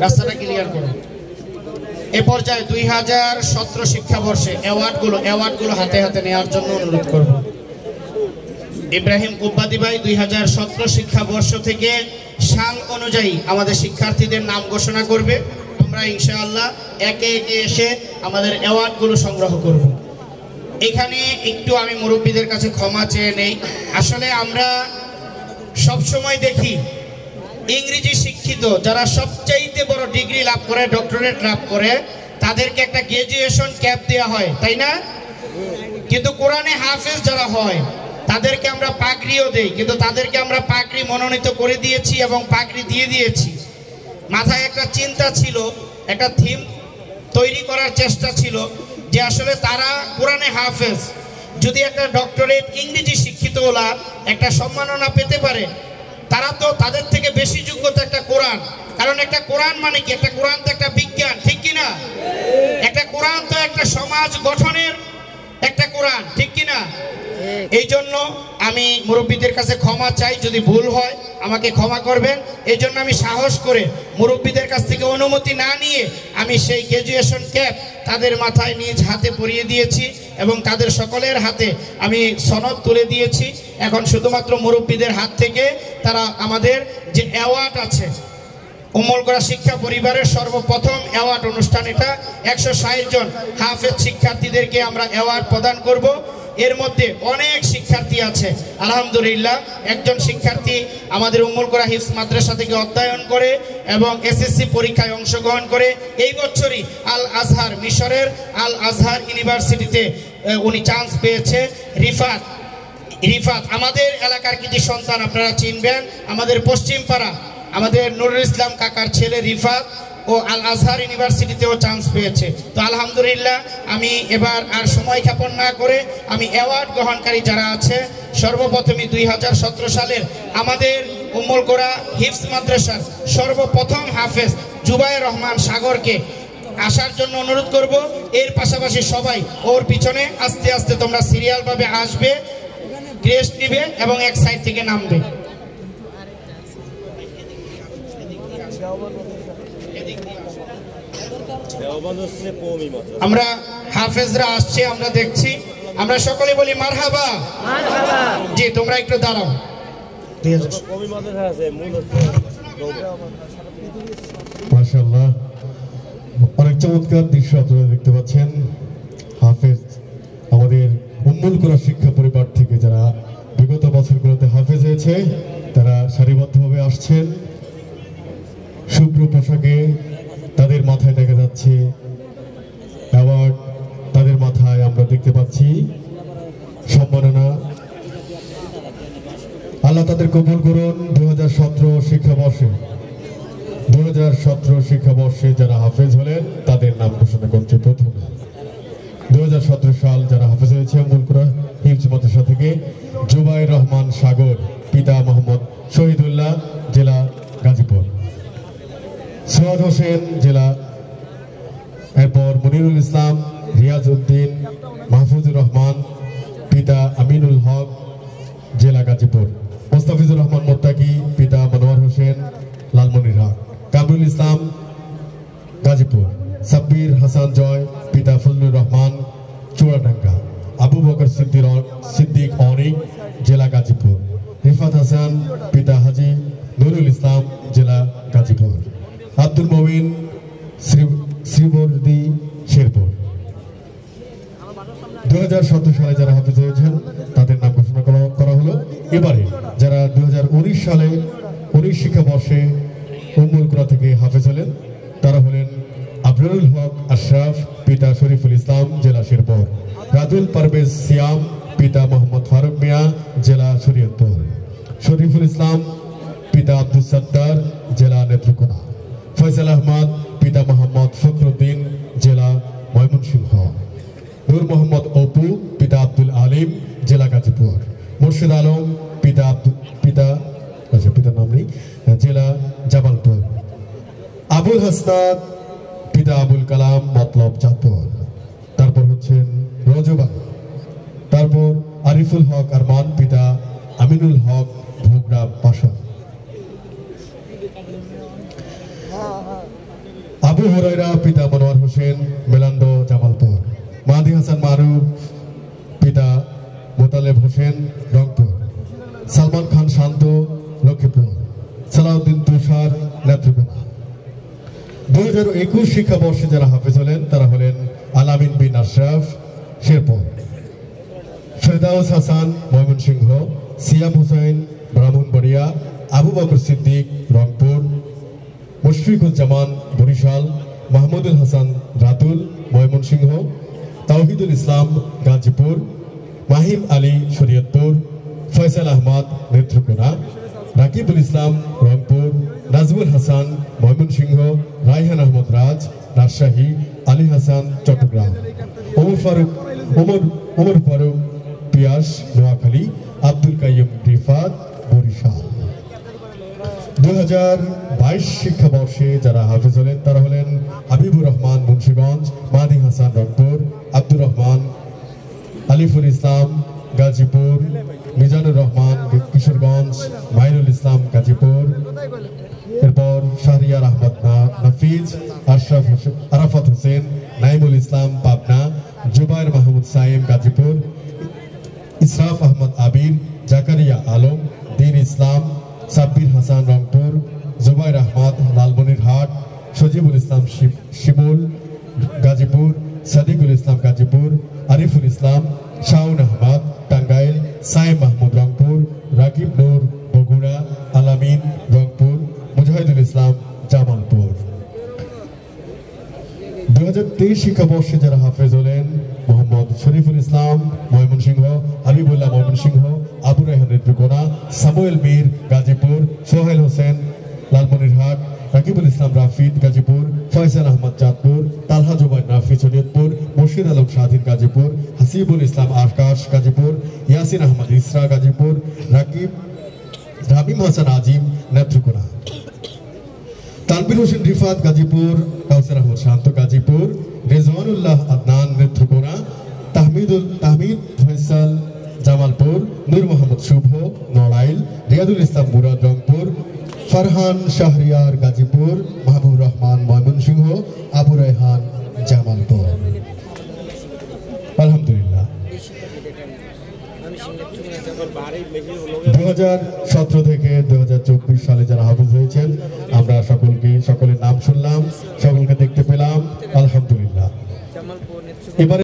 রাস্তাটা ক্লিয়ার করো। এ পর্যায়ে 2017 শিক্ষাবর্ষে অ্যাওয়ার্ডগুলো হাতে হাতে নেওয়ার জন্য অনুরোধ করব। ইব্রাহিম কুব্বাদি ভাই 2017 শিক্ষাবর্ষ থেকে সাল অনুযায়ী আমাদের শিক্ষার্থীদের নাম ঘোষণা করবে। আমরা ইনশাআল্লাহ একে একে এসে আমাদের অ্যাওয়ার্ডগুলো সংগ্রহ করব। এখানে একটু আমি মুরব্বীদের কাছে ক্ষমা চেয়ে নেই। আসলে আমরা সবসময় দেখি ইংরেজি শিক্ষিত যারা সবচাইতে বড় ডিগ্রি লাভ করে, ডক্টরেট লাভ করে, তাদেরকে একটা গ্র্যাজুয়েশন ক্যাপ দেওয়া হয়, তাই না? কিন্তু কোরআনে হাফেজ যারা হয় তাদেরকে আমরা পাগড়িও দেই, কিন্তু তাদেরকে আমরা পাগড়ি মনোনীত করে দিয়েছি এবং পাগড়ি দিয়ে দিয়েছি। মাথায় একটা চিন্তা ছিল, একটা থিম তৈরি করার চেষ্টা ছিল যে আসলে তারা কোরআনে হাফেজ, যদি একটা ডক্টরেট ইংরেজি শিক্ষিত ওলা একটা সম্মাননা পেতে পারে, তারা তো তাদের থেকে বেশি যোগ্যতা একটা কোরআন। কারণ একটা কোরআন মানে কি? একটা কোরআন তো একটা বিজ্ঞান, ঠিক কিনা? একটা কোরআন তো একটা সমাজ গঠনের একটা কোরআন, ঠিক কিনা? এই জন্য আমি মুরব্বীদের কাছে ক্ষমা চাই, যদি ভুল হয় আমাকে ক্ষমা করবেন। এই জন্য আমি সাহস করে মুরব্বীদের কাছ থেকে অনুমতি না নিয়ে আমি সেই গ্র্যাজুয়েশন ক্যাপ তাদের মাথায় নিজ হাতে পরিয়ে দিয়েছি এবং তাদের সকলের হাতে আমি সনদ তুলে দিয়েছি। এখন শুধুমাত্র মুরব্বীদের হাত থেকে তারা আমাদের যে অ্যাওয়ার্ড আছে, উম্মুল শিক্ষা পরিবারের সর্বপ্রথম অ্যাওয়ার্ড অনুষ্ঠান এটা, 160 জন হাফেজ শিক্ষার্থীদেরকে আমরা অ্যাওয়ার্ড প্রদান করব। এর মধ্যে অনেক শিক্ষার্থী আছে, আলহামদুলিল্লাহ। একজন শিক্ষার্থী আমাদের উম্মুল কোরা হিফজ মাদ্রাসা থেকে অধ্যয়ন করে এবং এসএসসি পরীক্ষায় অংশগ্রহণ করে এই বছরই আল আজহার, মিশরের আল আজহার ইউনিভার্সিটিতে উনি চান্স পেয়েছে। রিফাত আমাদের এলাকার কিছু সন্তান, আপনারা চিনবেন, আমাদের পশ্চিমপাড়া আমাদের নুরুল ইসলাম কাকার ছেলে রিফাত ও আল আজহার ইউনিভার্সিটিতেও চান্স পেয়েছে। তো আলহামদুলিল্লাহ, আমি এবার আর সময় ক্ষেপণ না করে আমি অ্যাওয়ার্ড গ্রহণকারী যারা আছে, সর্বপ্রথমে 2017 সালের আমাদের উম্মুল কোরা হিফজ মাদ্রাসার সর্বপ্রথম হাফেজ জুবায়ের রহমান সাগরকে আসার জন্য অনুরোধ করব। এর পাশাপাশি সবাই ওর পিছনে আস্তে আস্তে তোমরা সিরিয়ালভাবে আসবে, ক্রেস্ট নিবে এবং এক সাইড থেকে নামবে। আমরা হাফেজরা আসছে, আমরা দেখছি, আমরা সকলে বলি মারহাবা। জি, তোমরা একটু দাঁড়াও। মাশাআল্লাহ, অনেক চমৎকার দৃশ্য আপনারা দেখতে পাচ্ছেন। হাফেজ আমাদের উম্মুল কোরা শিক্ষা পরিবার থেকে যারা বিগত বছরগুলোতে হাফেজ হয়েছে তারা সারিবদ্ধভাবে আসছেন। শুভ্র পোশাকে তাদের মাথায় দেখা যাচ্ছে অ্যাওয়ার্ড, তাদের মাথায় আমরা দেখতে পাচ্ছি সম্মাননা। আল্লাহ তাদের কবুল করুন। 2017 শিক্ষাবর্ষে যারা হাফেজ হলেন তাদের নাম ঘোষণা করছে। প্রথম 2017 সাল যারা হাফেজ হয়েছে উম্মুল কোরা হিফজ মাদ্রাসা থেকে জুবায়ের রহমান সাগর, পিতা মোহাম্মদ শহীদুল্লাহ, জেলা গাজীপুর। সৈয়দ হোসেন, জেলা। এরপর মনিরুল ইসলাম, রিয়াজ উদ্দিন, মাহফুজুর রহমান, পিতা আমিনুল হক, জেলা গাজীপুর। মোস্তাফিজুর রহমান মোত্তাকি, পিতা মনোয়ার হোসেন, লালমনিরহাট। কামরুল ইসলাম, গাজীপুর। সাব্বির হাসান জয়, পিতা ফজলুর রহমান, চুয়াডাঙ্গা। আবু বকর সিদ্দিক অনিক, জেলা গাজীপুর। রিফাত হাসান, পিতা হাজি নুরুল ইসলাম, জেলা গাজীপুর। আব্দুল মমিন, শ্রীবর্দী, শেরপুর। 2017 সালে যারা হাফেজ হয়েছেন তাদের নাম ঘোষণা করা হলো। এবারে যারা 2019 সালে 19 শিক্ষাবর্ষে উম্মুল কোরা থেকে হাফেজ হলেন তারা হলেন আবরুল হক আশরাফ, পিতা শরীফুল ইসলাম, জেলা শেরপুর। রাজুল পারভেজ সিয়াম, পিতা মোহাম্মদ ফারুক মিয়া, জেলা শরীয়তপুর। শরীফুল ইসলাম, পিতা আব্দুল সত্তার, জেলা নেত্রকোনা। ফয়সাল আহমদ, পিতা মোহাম্মদ ফখরুদ্দিন, জেলা ময়মনসিংহ। নূর মোহাম্মদ অপু, পিতা আব্দুল আলিম, জেলা গাজীপুর। মুর্শিদ আলম, পিতার নাম নেই, জেলা জামালপুর। আবুল হাসনাত, পিতা আবুল কালাম, মতলব চাঁদপুর। তারপর হচ্ছেন রজব আলী। তারপর আরিফুল হক আরমান, পিতা আমিনুল হক ভোগড়া পাশা। আবু হুরায়রা পিতা মনোয়ার হোসেন মেলান্ডো জামালপুর। মাহাদি হাসান মারুফ পিতা মোতালেব হোসেন রংপুর। সালমান খান শান্ত লক্ষ্মীপুর। সালাউদ্দিন তুষার নেত্রকোনা। 2021 শিক্ষাবর্ষে যারা হাফেজ হলেন তারা হলেন আলামিন বিন আশরাফ শেরপুর, ফেরদাউস হাসান ময়মনসিংহ, সিয়াম হোসেন ব্রাহ্মণবাড়িয়া, আবু বকর সিদ্দিক রংপুর, মুশফিকুজ্জামান বরিশাল, মাহমুদুল হাসান রাতুল ময়মনসিংহ, তাওহিদুল ইসলাম গাজীপুর, মাহিম আলী শরীয়তপুর, ফয়সাল আহমদ নেত্রকোনা, রাকিবুল ইসলাম রংপুর, নাজমুল হাসান ময়মনসিংহ, রায়হান আহমদ রাজ রাজশাহী, আলী হাসান চট্টগ্রাম, ওমর ফারুক পিয়াস নোয়াখালী, আব্দুল কাইয়ুম রিফাত বরিশাল। 2022 শিক্ষাবর্ষে যারা হাফেজ হলেন তারা হলেন হাবিবুর রহমান মুন্সিগঞ্জ, মাহাদি হাসান রংপুর, আব্দুর রহমান আলিফুল ইসলাম গাজীপুর, মিজানুর রহমান কিশোরগঞ্জ, মাইনুল ইসলাম গাজীপুর, এরপর শাহরিয়ার আহমদ নাফিজ, আরাফাত হোসেন, নাইমুল ইসলাম পাবনা, জুবাইর মাহমুদ সাইম গাজীপুর, ইসরাফ আহমদ আবির, জাকারিয়া আলম, দিন ইসলাম, সাব্বির হাসান রংপুর, জুবাইর আহমদ লালমনিরহাট, সজিবুল ইসলাম শিমুল গাজীপুর, সাদিকুল ইসলাম গাজীপুর, আরিফুল ইসলাম, শাওন আহমদ টাঙ্গাইল, সাইম মাহমুদ রংপুর, রাকিব নূর বগুড়া, আলামিন রংপুর, মুজাহিদুল ইসলাম জামালপুর। 2023 শিক্ষাবর্ষে যারা হাফেজ হলেন মোহাম্মদ শরীফুল ইসলাম ময়মনসিংহ, হাবিবুল্লাহ ময়মনসিংহ, আবু রায়হান নেত্রকোনা, সামুয়েল মীর গাজীপুর, সোহেল হোসেন লালমনিরহাট, রাকিবুল ইসলাম রাফিদ গাজীপুর, ফয়সাল আহমদ চাঁদপুর, তালহা জুবাইর নাফি শরীয়তপুর, মুর্শিদ আলম স্বাধীন গাজীপুর, হাসিবুল ইসলাম আকাশ গাজীপুর, ইয়াসিন আহমদ ইসরা গাজীপুর, রাবিম হাসান আজিম নেত্রকোনা, তানবির হোসেন রিফাত গাজীপুর, কাউসার আহমদ শান্ত গাজীপুর, রেজওয়ানুল্লাহ আদনান নেত্রকোনা, তাহমিদ ফয়সাল জামালপুর, নূর মোহাম্মদ শুভ নড়াইল, রিয়াদুল ইসলাম মুরাদ রংপুর, ফারহান শাহরিয়ার গাজীপুর, মাহবুব রহমান ময়মনসিংহ, আবু রায়হান জামালপুর। আলহামদুলিল্লাহ 2017 থেকে 2024 সালে যারা হাফেজ হয়েছেন আমরা সকলের নাম শুনলাম, সকলকে দেখতে পেলাম। আলহামদুলিল্লাহ। এবারে